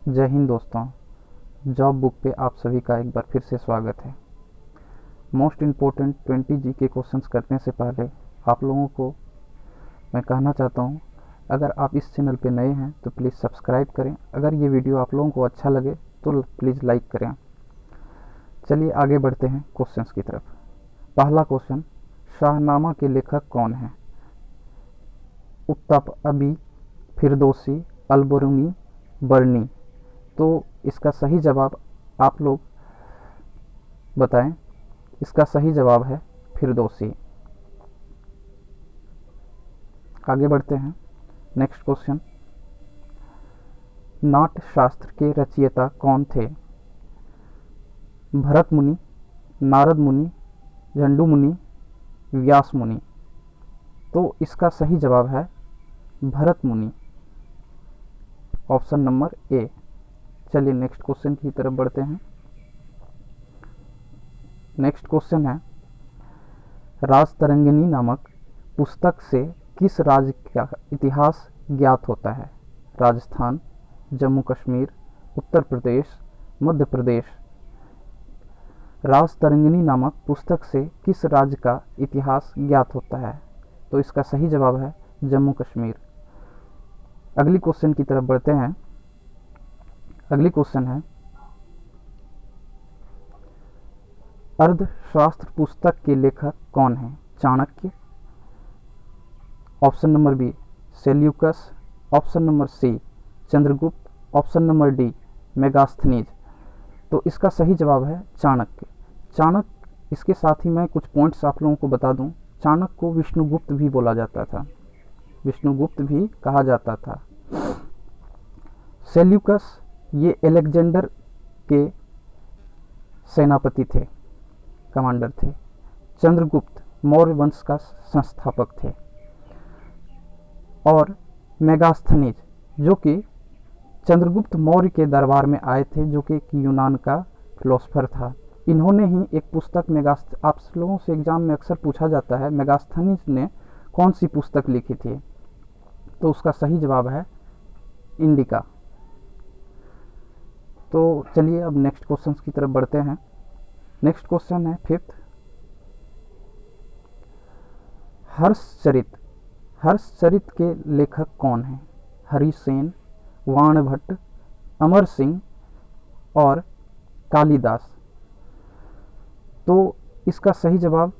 जय हिंद दोस्तों। Job book पे आप सभी का एक बार फिर से स्वागत है। मोस्ट इम्पोर्टेंट 20 जी के क्वेश्चंस करने से पहले आप लोगों को मैं कहना चाहता हूँ, अगर आप इस चैनल पे नए हैं तो प्लीज़ सब्सक्राइब करें। अगर ये वीडियो आप लोगों को अच्छा लगे तो प्लीज़ लाइक करें। चलिए आगे बढ़ते हैं क्वेश्चंस की तरफ। पहला क्वेश्चन, शाहनामा के लेखक कौन हैं? उत्तपअबी, फिरदौसी, अलबरूनी, बर्नी। तो इसका सही जवाब आप लोग बताएं। इसका सही जवाब है फिरदौसी। आगे बढ़ते हैं। नेक्स्ट क्वेश्चन, नाट्य शास्त्र के रचयिता कौन थे? भरत मुनि, नारद मुनि, झंडू मुनि, व्यास मुनि। तो इसका सही जवाब है भरत मुनि, ऑप्शन नंबर ए। चलिए नेक्स्ट क्वेश्चन की तरफ बढ़ते हैं। नेक्स्ट क्वेश्चन है, राजतरंगिणी नामक पुस्तक से किस राज्य का इतिहास ज्ञात होता है? राजस्थान, जम्मू कश्मीर, उत्तर प्रदेश, मध्य प्रदेश। राजतरंगिणी नामक पुस्तक से किस राज्य का इतिहास ज्ञात होता है? तो इसका सही जवाब है जम्मू कश्मीर। अगली क्वेश्चन की तरफ बढ़ते हैं। अगली क्वेश्चन है, अर्थशास्त्र पुस्तक के लेखक कौन हैं? Chanakya, option number B Seleucus, option number C Chandragupta, option number D Megasthenes. तो इसका सही जवाब है चाणक्य। चाणक्य, इसके साथ ही मैं कुछ पॉइंट्स आप लोगों को बता दूं। चाणक्य को विष्णुगुप्त भी बोला जाता था, विष्णुगुप्त भी कहा जाता था। सेल्यूकस ये अलेक्जेंडर के सेनापति थे, कमांडर थे। चंद्रगुप्त मौर्य वंश का संस्थापक थे। और मेगास्थनीज जो कि चंद्रगुप्त मौर्य के दरबार में आए थे, जो कि एक यूनान का फिलोसफर था। इन्होंने ही एक पुस्तक आप लोगों से एग्जाम में अक्सर पूछा जाता है, मेगास्थनीज ने कौन सी पुस्तक लिखी थी? तो उसका सही जवाब है इंडिका। तो चलिए अब नेक्स्ट क्वेश्चन की तरफ बढ़ते हैं। नेक्स्ट क्वेश्चन है फिफ्थ, हर्षचरित। हर्षचरित के लेखक कौन हैं? हरिसेन, वाणभट्ट, अमर सिंह और कालिदास। तो इसका सही जवाब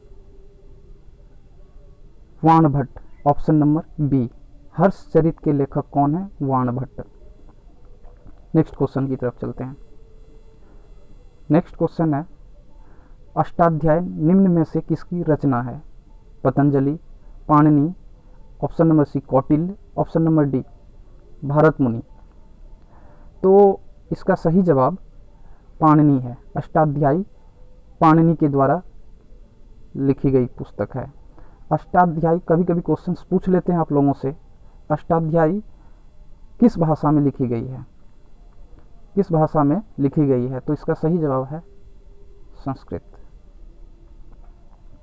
Banabhatta, option number B. Harshacharita के लेखक कौन है? वाणभट्ट। नेक्स्ट क्वेश्चन की तरफ चलते हैं। नेक्स्ट क्वेश्चन है, अष्टाध्याय निम्न में से किसकी रचना है? Patanjali, Panini, option number C Kautilya, option number D Bharat Muni. तो इसका सही जवाब पाणिनि है। अष्टाध्यायी पाणिनि के द्वारा लिखी गई पुस्तक है। अष्टाध्यायी, कभी कभी क्वेश्चंस पूछ लेते हैं आप लोगों से, अष्टाध्यायी किस भाषा में लिखी गई है? किस भाषा में लिखी गई है? तो इसका सही जवाब है संस्कृत।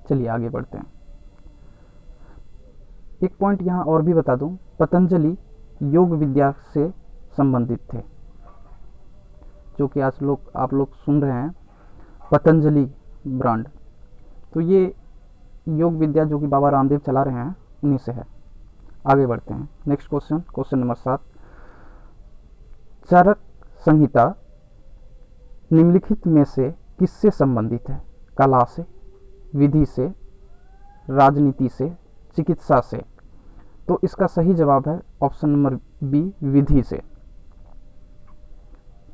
चलिए आगे बढ़ते हैं। एक पॉइंट यहाँ और भी बता दूं, पतंजलि योग विद्या से संबंधित थे, जो कि आज आप लोग सुन रहे हैं पतंजलि ब्रांड। तो ये योग विद्या जो कि बाबा रामदेव चला रहे हैं, उन्हीं से है। आगे बढ़ते हैं। नेक्स्ट क्वेश्चन, क्वेश्चन नंबर 7, चरक संहिता निम्नलिखित में से किससे संबंधित है? कला से, विधि से, राजनीति से, चिकित्सा से। तो इसका सही जवाब है ऑप्शन नंबर बी विधि से।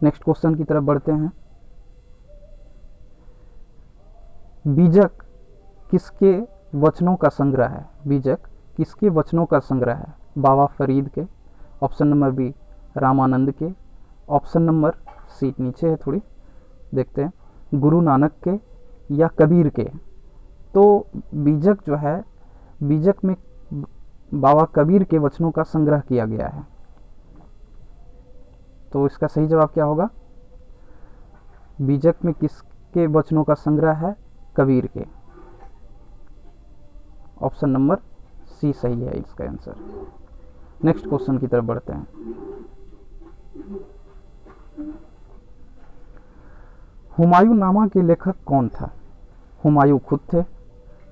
नेक्स्ट क्वेश्चन की तरफ बढ़ते हैं। बीजक किसके वचनों का संग्रह है? बीजक किसके वचनों का संग्रह है? बाबा फरीद के, ऑप्शन नंबर बी रामानंद के, ऑप्शन नंबर सी नीचे है थोड़ी, देखते हैं, गुरु नानक के या कबीर के। तो बीजक जो है, बीजक में बाबा कबीर के वचनों का संग्रह किया गया है। तो इसका सही जवाब क्या होगा? बीजक में किसके वचनों का संग्रह है? कबीर के। ऑप्शन नंबर सी सही है इसका आंसर। नेक्स्ट क्वेश्चन की तरफ बढ़ते हैं। हुमायूं नामा के लेखक कौन था? हुमायूं खुद थे,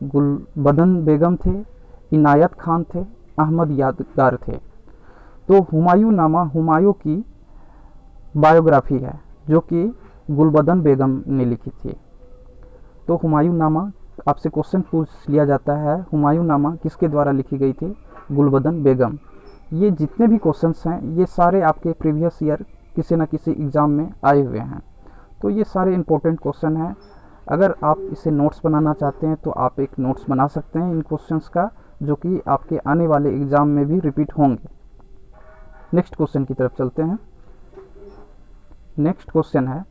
गुलबदन बेगम थे, इनायत खान थे, अहमद यादगार थे। तो हुमायूं नामा हुमायूं की बायोग्राफी है जो कि गुलबदन बेगम ने लिखी थी। तो हुमायूं नामा आपसे क्वेश्चन पूछ लिया जाता है, हुमायूं नामा किसके द्वारा लिखी गई थी? गुलबदन बेगम। ये जितने भी क्वेश्चंस हैं ये सारे आपके प्रीवियस ईयर किसी न किसी एग्ज़ाम में आए हुए हैं। तो ये सारे इंपॉर्टेंट क्वेश्चन हैं। अगर आप इसे नोट्स बनाना चाहते हैं तो आप एक नोट्स बना सकते हैं इन क्वेश्चंस का, जो कि आपके आने वाले एग्ज़ाम में भी रिपीट होंगे। नेक्स्ट क्वेश्चन की तरफ चलते हैं। नेक्स्ट क्वेश्चन है,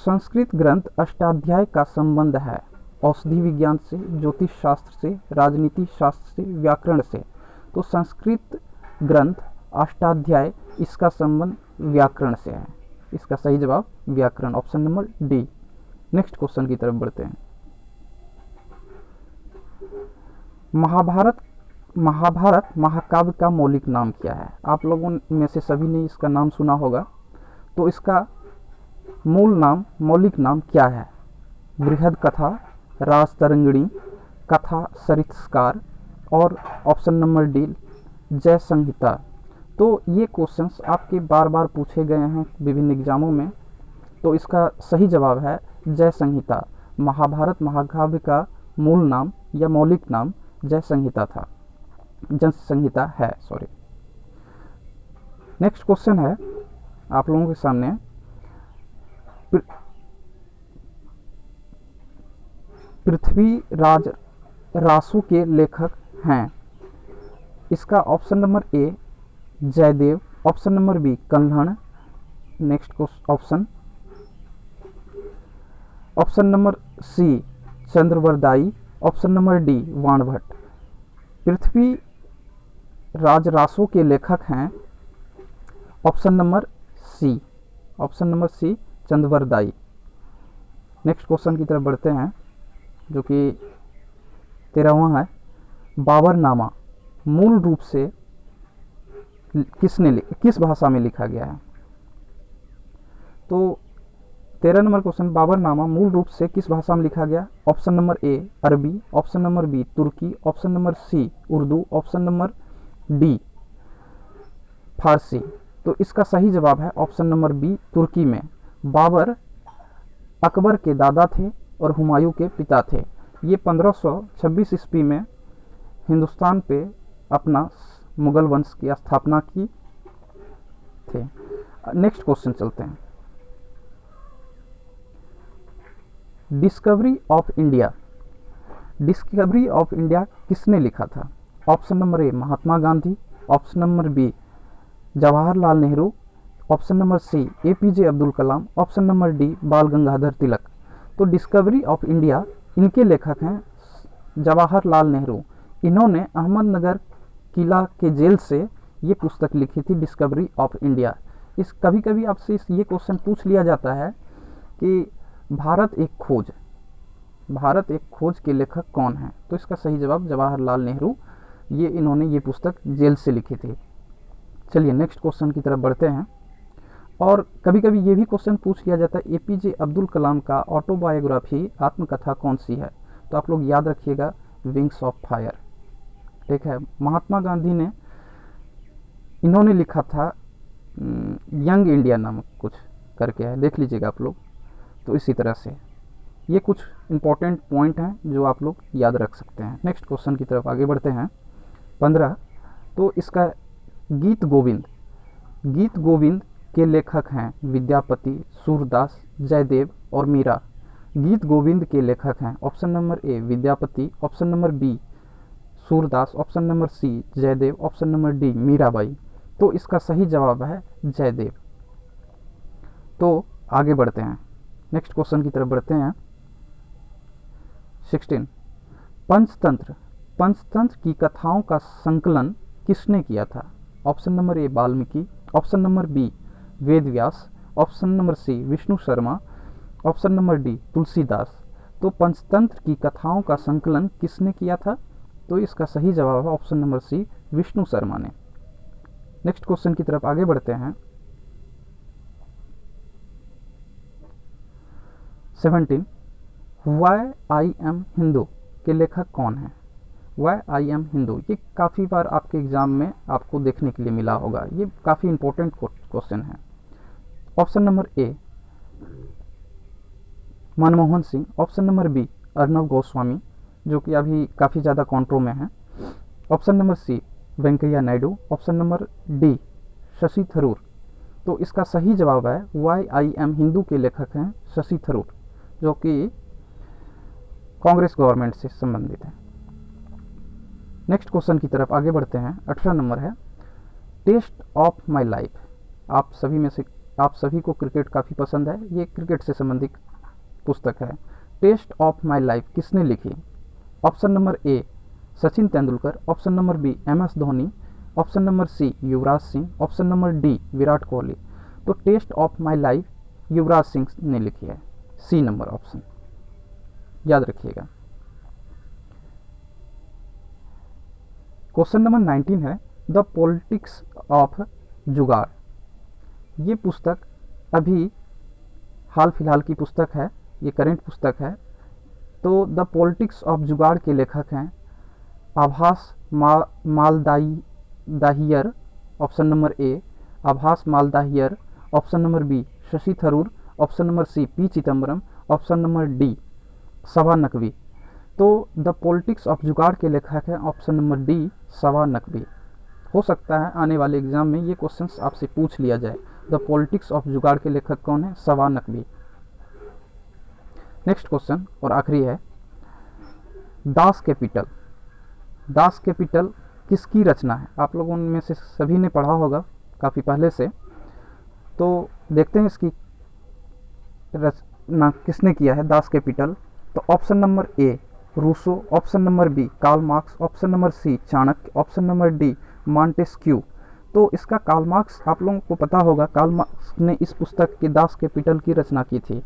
संस्कृत ग्रंथ अष्टाध्याय का संबंध है औषधि विज्ञान से, ज्योतिष शास्त्र से, राजनीति शास्त्र से, व्याकरण से। तो संस्कृत ग्रंथ अष्टाध्याय, इसका संबंध व्याकरण से है। इसका सही जवाब व्याकरण, option number D. Next question की तरफ बढ़ते हैं। महाभारत महाकाव्य का मौलिक नाम क्या है? आप लोगों में से सभी ने इसका नाम सुना होगा। तो इसका मूल नाम, मौलिक नाम क्या है? बृहद कथा, राजतरंगिणी, कथा सरित्स्कार और ऑप्शन नंबर डी जय संहिता। तो ये क्वेश्चंस आपके बार बार पूछे गए हैं विभिन्न एग्जामों में। तो इसका सही जवाब है जय संहिता। महाभारत महाकाव्य का मूल नाम या मौलिक नाम जय संहिता था, जय संहिता है, सॉरी। नेक्स्ट क्वेश्चन है आप लोगों के सामने, पृथ्वीराज रासु के लेखक हैं। इसका option number A Jaydev, option number B Kalhan, next option number C Chandravardai, option number D Vanabhatta. Prithviraj Raso के लेखक हैं option number C, Chandravardai. Next question की तरफ बढ़ते हैं जो कि 13वां है, बाबरनामा मूल रूप से किस भाषा में लिखा गया है? तो 13 नंबर क्वेश्चन, बाबरनामा मूल रूप से किस भाषा में लिखा गया? ऑप्शन नंबर ए अरबी, ऑप्शन नंबर बी तुर्की, option number C Urdu, option number D फारसी। तो इसका सही जवाब है ऑप्शन नंबर बी तुर्की में। बाबर अकबर के दादा थे और हुमायूं के पिता थे। ये 1526 ईस्वी में हिंदुस्तान पे अपना मुगल वंश की स्थापना की थे। नेक्स्ट क्वेश्चन चलते हैं। डिस्कवरी ऑफ इंडिया किसने लिखा था? Option number A Mahatma Gandhi, option number B Jawaharlal Nehru, option number C APJ Abdul Kalam, option number D Bal Gangadhar तिलक। तो डिस्कवरी ऑफ इंडिया, इनके लेखक हैं जवाहरलाल नेहरू। इन्होंने अहमदनगर किला के जेल से ये पुस्तक लिखी थी, डिस्कवरी ऑफ इंडिया। इस कभी कभी आपसे ये क्वेश्चन पूछ लिया जाता है कि भारत एक खोज के लेखक कौन है? तो इसका सही जवाब जवाहरलाल नेहरू, इन्होंने ये पुस्तक जेल से लिखी थी। चलिए नेक्स्ट क्वेश्चन की तरफ बढ़ते हैं। और कभी कभी ये भी क्वेश्चन पूछ लिया जाता है, APJ अब्दुल कलाम का ऑटोबायोग्राफी आत्मकथा कौन सी है? तो आप लोग याद रखिएगा विंग्स ऑफ फायर। ठीक है, महात्मा गांधी ने इन्होंने लिखा था यंग इंडिया नामक कुछ करके है, देख लीजिएगा आप लोग। तो इसी तरह से ये कुछ इंपॉर्टेंट पॉइंट हैं जो आप लोग याद रख सकते हैं। नेक्स्ट क्वेश्चन की तरफ आगे बढ़ते हैं। 15, तो इसका गीत गोविंद के लेखक हैं विद्यापति, सूरदास, जयदेव और मीरा। गीत गोविंद के लेखक हैं option number A Vidyapati, option number B Surdas, option number C Jayadev, option number D Mirabai. तो इसका सही जवाब है जयदेव। तो आगे बढ़ते हैं, नेक्स्ट क्वेश्चन की तरफ बढ़ते हैं। 16, पंचतंत्र की कथाओं का संकलन किसने किया था? Option number A Valmiki, option number B Vedvyas, option number C Vishnu Sharma, option number D Tulsidas. तो पंचतंत्र की कथाओं का संकलन किसने किया था? तो इसका सही जवाब है option number C Vishnu Sharma ने। नेक्स्ट क्वेश्चन की तरफ आगे बढ़ते हैं। 17 वाई आई एम हिंदू के लेखक कौन है? वाई आई एम हिंदू, ये काफ़ी बार आपके एग्ज़ाम में आपको देखने के लिए मिला होगा, ये काफ़ी इंपॉर्टेंट क्वेश्चन है। Option number A Manmohan Singh, option number B Arnab Goswami जो कि अभी काफ़ी ज़्यादा कॉन्ट्रो में है, option number C Venkaiah Naidu, option number D Shashi Tharoor. तो इसका सही जवाब है वाई आई एम हिंदू के लेखक हैं शशि थरूर, जो कि कांग्रेस गवर्नमेंट से संबंधित है। नेक्स्ट क्वेश्चन की तरफ आगे बढ़ते हैं। 18 नंबर है टेस्ट ऑफ माई लाइफ। आप सभी को क्रिकेट काफ़ी पसंद है, ये क्रिकेट से संबंधित पुस्तक है। टेस्ट ऑफ माई लाइफ किसने लिखी? Option number A Sachin Tendulkar, option number B MS Dhoni, option number C Yuvraj Singh, option number D Virat Kohli. तो test of my life Yuvraj Singh ने लिखी है, सी नंबर ऑप्शन, याद रखिएगा। क्वेश्चन नंबर 19 है द पॉलिटिक्स ऑफ जुगाड़। ये पुस्तक अभी हाल फिलहाल की पुस्तक है, ये करेंट पुस्तक है। तो द पॉलिटिक्स ऑफ जुगाड़ के लेखक हैं आभास Maldahiyar, option number A Abhas Maldahiyar, option number B Shashi Tharoor, option number C P Chidambaram, option number D Saba Naqvi. तो द पॉलिटिक्स ऑफ जुगाड़ के लेखक हैं option number D Saba Naqvi. हो सकता है आने वाले एग्जाम में ये क्वेश्चंस आपसे पूछ लिया जाए, द पॉलिटिक्स ऑफ जुगाड़ के लेखक कौन है? सभा नकवी। नेक्स्ट क्वेश्चन और आखिरी है दास कैपिटल। दास कैपिटल किसकी रचना है? आप लोगों में से सभी ने पढ़ा होगा काफ़ी पहले से, तो देखते हैं इसकी रचना किसने किया है दास कैपिटल। तो option number A Rousseau, option number B Karl Marx, option number C Chanakya, option number D Montesquieu. तो इसका कार्ल मार्क्स आप लोगों को पता होगा, कार्ल मार्क्स ने इस पुस्तक के दास कैपिटल की रचना की थी,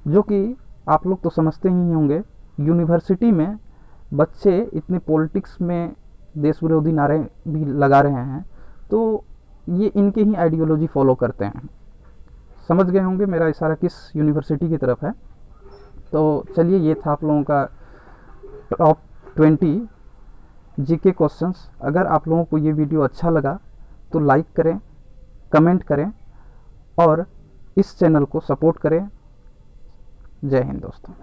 जो कि आप लोग तो समझते ही होंगे यूनिवर्सिटी में बच्चे इतने पॉलिटिक्स में देश विरोधी नारे भी लगा रहे हैं, तो ये इनके ही आइडियोलॉजी फॉलो करते हैं। समझ गए होंगे मेरा इशारा किस यूनिवर्सिटी की तरफ है। तो चलिए ये था आप लोगों का टॉप 20 जीके क्वेश्चंस। अगर आप लोगों को ये वीडियो अच्छा लगा तो लाइक करें, कमेंट करें और इस चैनल को सपोर्ट करें। जय हिंद दोस्तों।